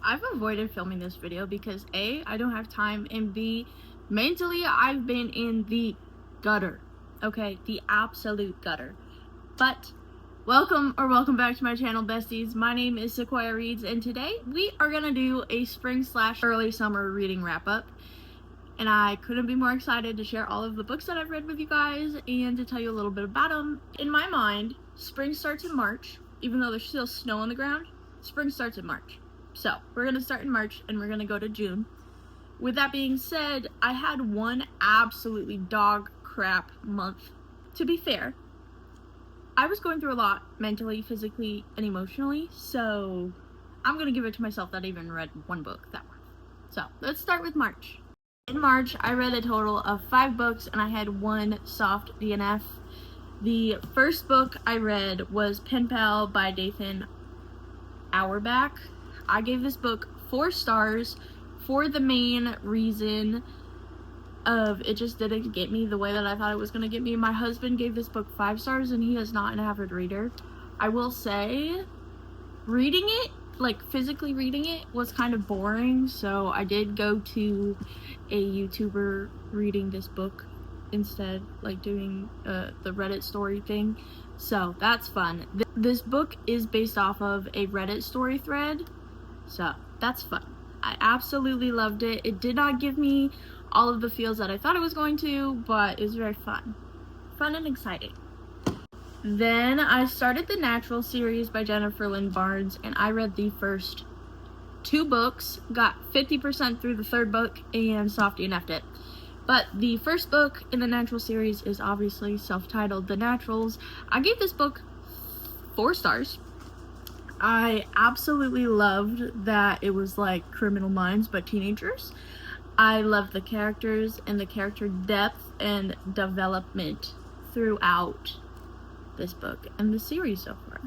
I've avoided filming this video because A, I don't have time, and B, mentally I've been in the gutter. Okay, the absolute gutter. But welcome back to my channel, besties. My name is Sequoia Reads, and today we are gonna do a spring/early summer reading wrap up. And I couldn't be more excited to share all of the books that I've read with you guys and to tell you a little bit about them. In my mind, spring starts in March, even though there's still snow on the ground. Spring starts in March. So we're gonna start in March and we're gonna go to June. With that being said, I had one absolutely dog crap month. To be fair, I was going through a lot mentally, physically, and emotionally, so I'm gonna give it to myself that I even read one book that month. So let's start with March. In March, I read a total of 5 books and I had 1 soft DNF. The first book I read was Pen Pal by Dathan Auerbach. I gave this book 4 stars for the main reason of it just didn't get me the way that I thought it was going to get me. My husband gave this book 5 stars and he is not an avid reader. I will say, reading it, like physically reading it, was kind of boring, so I did go to a YouTuber reading this book instead, like doing the Reddit story thing, so that's fun. This book is based off of a Reddit story thread, so that's fun. I absolutely loved it. It did not give me all of the feels that I thought it was going to, but it was very fun and exciting. Then I started the Natural series by Jennifer Lynn Barnes, and I read the first 2 books, got 50% through the 3rd book, and soft DNF'd it. But the first book in the Natural series is obviously self-titled The Naturals. I gave this book 4 stars. I absolutely loved that it was like Criminal Minds but teenagers. I loved the characters and the character depth and development throughout this book and the series so far.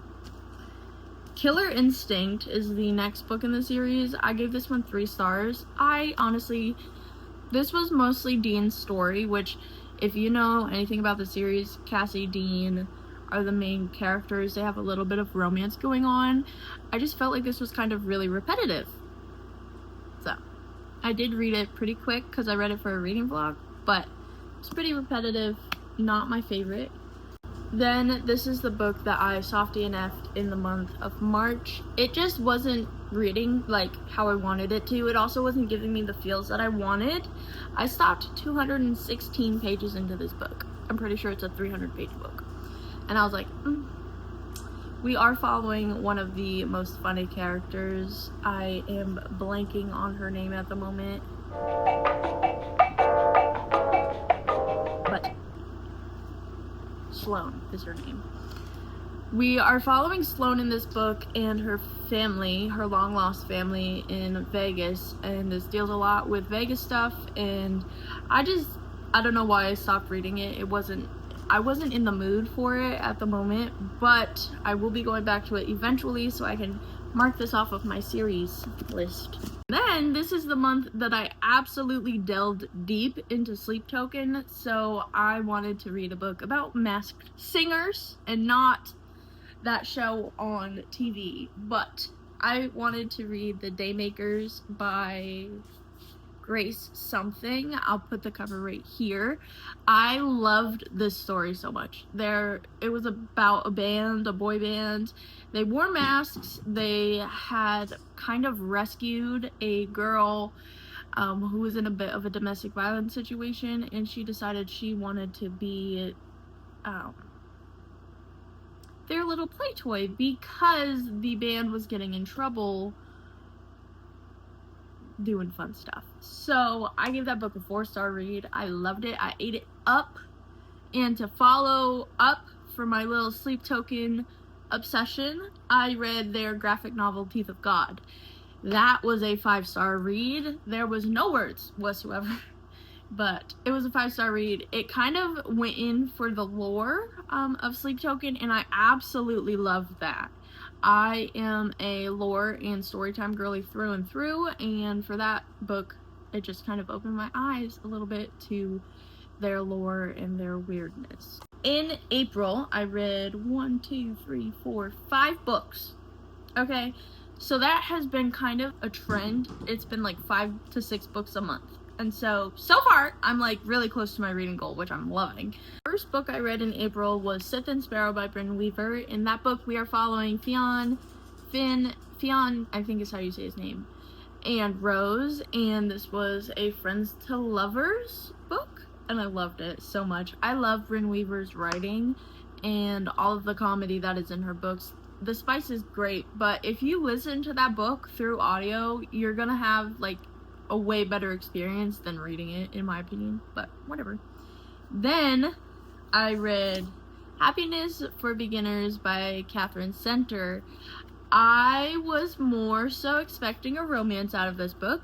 Killer Instinct is the next book in the series. I gave this one 3 stars. This was mostly Dean's story, which, if you know anything about the series, Cassie, Dean are the main characters. They have a little bit of romance going on. I just felt like this was kind of really repetitive. So, I did read it pretty quick because I read it for a reading vlog, but it's pretty repetitive, not my favorite. Then this is the book that I soft DNF'd in the month of March. It just wasn't reading like how I wanted it to. It also wasn't giving me the feels that I wanted. I stopped 216 pages into this book. I'm pretty sure it's a 300-page book. And I was like, We are following one of the most funny characters. I am blanking on her name at the moment. But Sloane is her name. We are following Sloane in this book and her family, her long-lost family in Vegas, and this deals a lot with Vegas stuff, and I don't know why I stopped reading it. I wasn't in the mood for it at the moment, but I will be going back to it eventually so I can mark this off of my series list. Then this is the month that I absolutely delved deep into Sleep Token, so I wanted to read a book about masked singers and not that show on TV, but I wanted to read The Daymakers by Grace something. I'll put the cover right here. I loved this story so much. It was about a boy band. They wore masks. They had kind of rescued a girl who was in a bit of a domestic violence situation, and she decided she wanted to be their little play toy because the band was getting in trouble doing fun stuff. So I gave that book a 4-star read. I loved it. I ate it up. And to follow up for my little Sleep Token obsession, I read their graphic novel Teeth of God. That was a 5-star read. There was no words whatsoever, but it was a 5-star read. It kind of went in for the lore of Sleep Token, and I absolutely loved that. I am a lore and storytime girly through and through, and for that book, it just kind of opened my eyes a little bit to their lore and their weirdness. In April, I read 5 books. Okay, So that has been kind of a trend. It's been like 5 to 6 books a month. And so far, I'm like really close to my reading goal, which I'm loving. First book I read in April was Scythe and Sparrow by Bryn Weaver. In that book, we are following Fionn, I think is how you say his name, and Rose. And this was a friends to lovers book, and I loved it so much. I love Bryn Weaver's writing and all of the comedy that is in her books. The spice is great, but if you listen to that book through audio, you're gonna have like a way better experience than reading it, in my opinion, but whatever. Then I read Happiness for Beginners by Catherine Center. I was more so expecting a romance out of this book.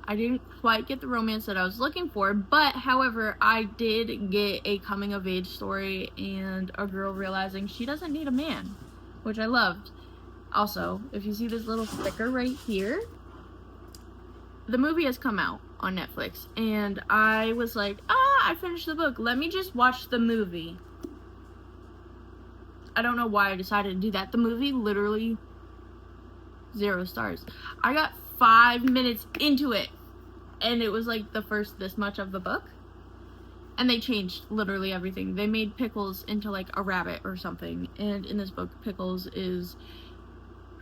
I didn't quite get the romance that I was looking for, but however, I did get a coming of age story and a girl realizing she doesn't need a man, which I loved. Also, if you see this little sticker right here, the movie has come out on Netflix, and I was like, I finished the book. Let me just watch the movie. I don't know why I decided to do that. The movie, literally 0 stars. I got 5 minutes into it, and it was like the first this much of the book. And they changed literally everything. They made Pickles into like a rabbit or something. And in this book, Pickles is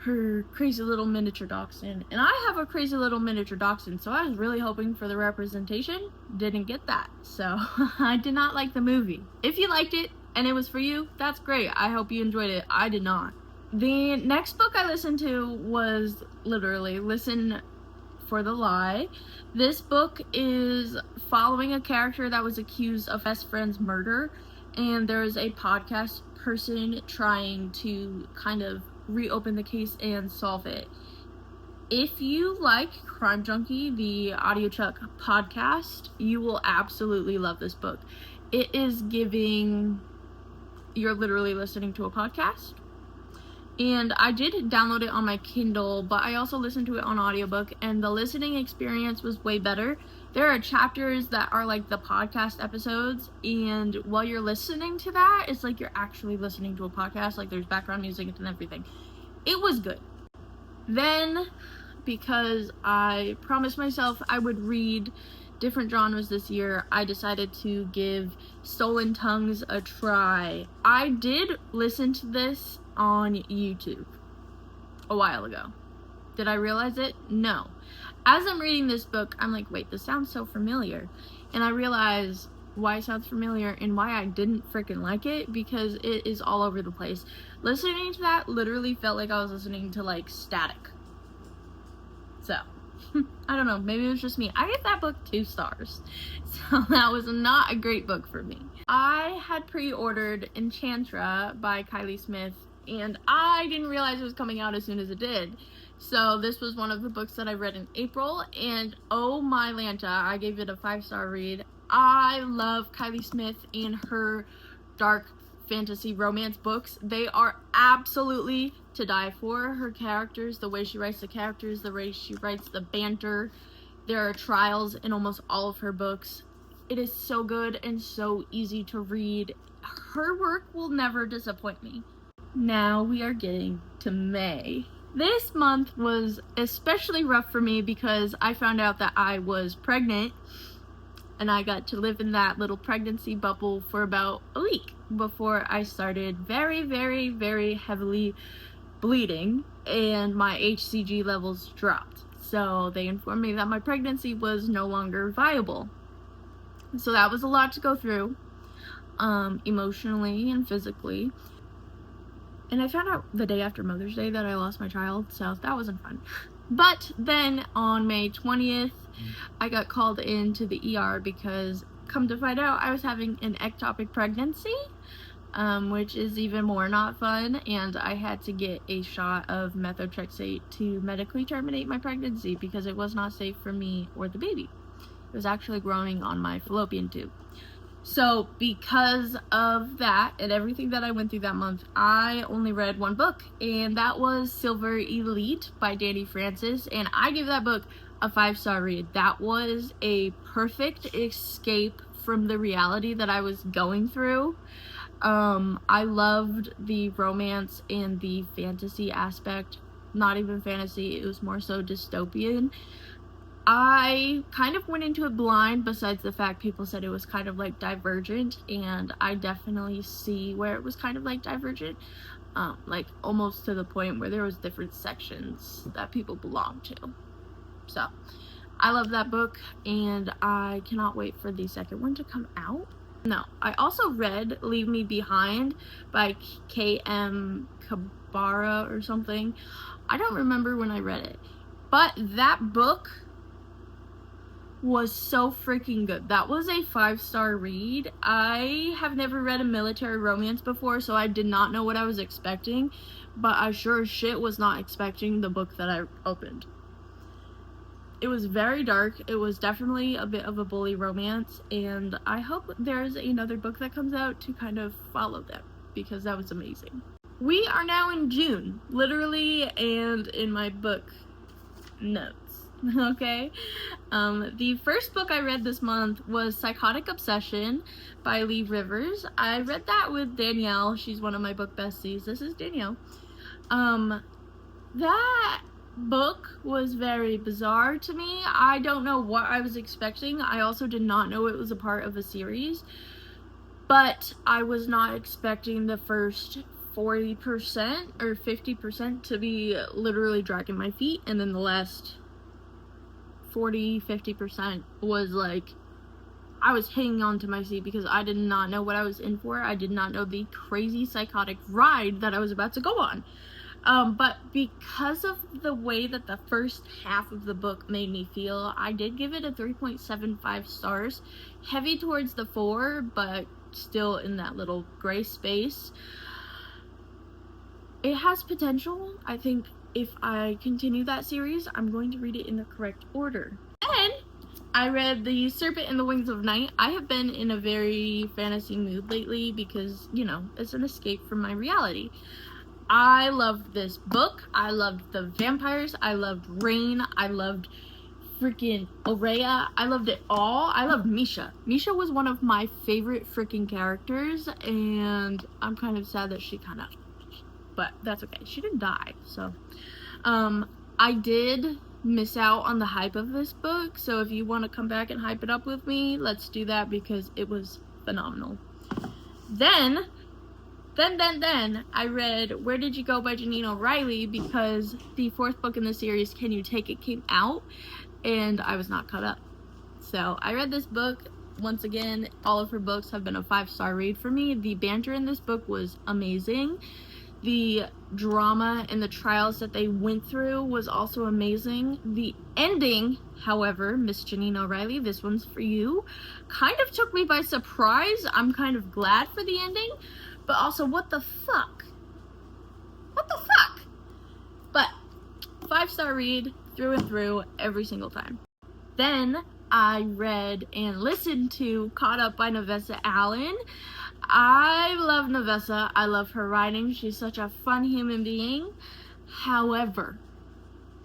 her crazy little miniature dachshund, and I have a crazy little miniature dachshund, so I was really hoping for the representation. Didn't get that, so I did not like the movie. If you liked it and it was for you, that's great. I hope you enjoyed it. I did not. The next book I listened to was literally Listen for the Lie. This book is following a character that was accused of best friend's murder, and there's a podcast person trying to kind of reopen the case and solve it. If you like Crime Junkie, the audiochuck podcast, you will absolutely love this book. It is giving, you're literally listening to a podcast. And I did download it on my Kindle, but I also listened to it on audiobook, and the listening experience was way better. There are chapters that are like the podcast episodes, and while you're listening to that, it's like you're actually listening to a podcast. Like there's background music and everything. It was good. Then, because I promised myself I would read different genres this year, I decided to give Stolen Tongues a try. I did listen to this on YouTube a while ago. Did I realize it? No. As I'm reading this book, I'm like, wait, this sounds so familiar. And I realize why it sounds familiar and why I didn't freaking like it, because it is all over the place. Listening to that literally felt like I was listening to like static. So, I don't know, maybe it was just me. I gave that book 2 stars. So that was not a great book for me. I had pre-ordered Enchantra by Kylie Smith, and I didn't realize it was coming out as soon as it did. So this was one of the books that I read in April, and oh my Lanta, I gave it a 5-star read. I love Kylie Smith and her dark fantasy romance books. They are absolutely to die for. Her characters, the way she writes the characters, the way she writes the banter. There are trials in almost all of her books. It is so good and so easy to read. Her work will never disappoint me. Now we are getting to May. This month was especially rough for me because I found out that I was pregnant, and I got to live in that little pregnancy bubble for about a week before I started very, very, very heavily bleeding and my HCG levels dropped. So they informed me that my pregnancy was no longer viable. So that was a lot to go through, emotionally and physically. And I found out the day after Mother's Day that I lost my child, so that wasn't fun. But then on May 20th, I got called into the ER because, come to find out, I was having an ectopic pregnancy, which is even more not fun, and I had to get a shot of methotrexate to medically terminate my pregnancy because it was not safe for me or the baby. It was actually growing on my fallopian tube. So because of that and everything that I went through that month, I only read 1 book, and that was Silver Elite by Danny Francis, and I gave that book a 5-star read. That was a perfect escape from the reality that I was going through. I loved the romance and the fantasy aspect not even fantasy, it was more so dystopian. I kind of went into it blind, besides the fact people said it was kind of like Divergent, and I definitely see where it was kind of like Divergent, like almost to the point where there was different sections that people belonged to. So I love that book, and I cannot wait for the second one to come out. No, I also read Leave Me Behind by K.M. Kabara or something. I don't remember when I read it, but that book was so freaking good. That was a 5-star read. I have never read a military romance before, so I did not know what I was expecting, but I sure as shit was not expecting the book that I opened. It was very dark. It was definitely a bit of a bully romance, and I hope there's another book that comes out to kind of follow that, because that was amazing. We are now in June, literally, and in my book notes. Okay, the first book I read this month was Psychotic Obsession by Lee Rivers. I read that with Danielle. She's one of my book besties. This is Danielle. That book was very bizarre to me. I don't know what I was expecting. I also did not know it was a part of a series, but I was not expecting the first 40% or 50% to be literally dragging my feet, and then the last 40-50% was like I was hanging on to my seat, because I did not know what I was in for. I did not know the crazy psychotic ride that I was about to go on. But because of the way that the first half of the book made me feel, I did give it a 3.75 stars. Heavy towards the 4, but still in that little gray space. It has potential. I think if I continue that series, I'm going to read it in the correct order. And I read The Serpent and the Wings of Night. I have been in a very fantasy mood lately because, you know, it's an escape from my reality. I loved this book. I loved the vampires. I loved Rain. I loved freaking Aurea. I loved it all. I loved Misha. Misha was one of my favorite freaking characters, and I'm kind of sad that she kind of, but that's okay. She didn't die, so. I did miss out on the hype of this book, so if you want to come back and hype it up with me, let's do that, because it was phenomenal. Then I read Where Did You Go by Janine O'Reilly, because the 4th book in the series, Can You Take It, came out, and I was not caught up. So I read this book. Once again, all of her books have been a 5-star read for me. The banter in this book was amazing. The drama and the trials that they went through was also amazing. The ending, however, Miss Janine O'Reilly, this one's for you, kind of took me by surprise. I'm kind of glad for the ending, but also, what the fuck? What the fuck? But 5-star read through and through every single time. Then I read and listened to Caught Up by Nevessa Allen. I love Nevessa. I love her writing. She's such a fun human being. However,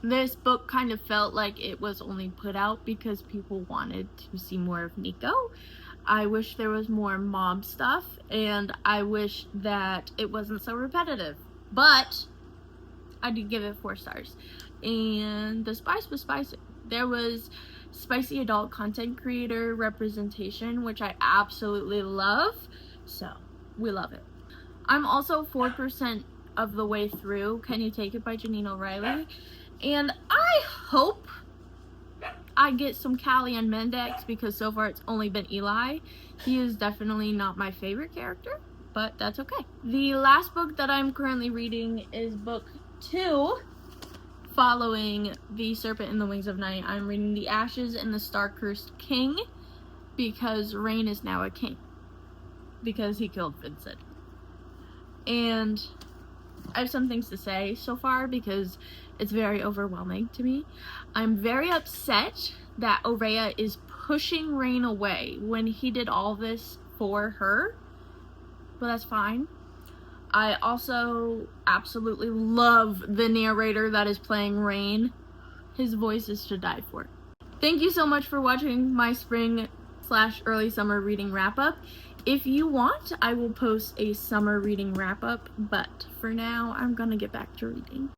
this book kind of felt like it was only put out because people wanted to see more of Nico. I wish there was more mob stuff, and I wish that it wasn't so repetitive. But I did give it 4 stars. And the spice was spicy. There was spicy adult content creator representation, which I absolutely love. So, we love it. I'm also 4% of the way through Can You Take It by Janine O'Reilly. And I hope I get some Callie and Mendex, because so far it's only been Eli. He is definitely not my favorite character, but that's okay. The last book that I'm currently reading is book 2, following The Serpent and the Wings of Night. I'm reading The Ashes and the Star-Cursed King, because Rain is now a king, because he killed Vincent. And I have some things to say so far, because it's very overwhelming to me. I'm very upset that Aurea is pushing Rain away when he did all this for her, but that's fine. I also absolutely love the narrator that is playing Rain. His voice is to die for. Thank you so much for watching my spring/early summer reading wrap-up. If you want, I will post a summer reading wrap-up, but for now, I'm gonna get back to reading.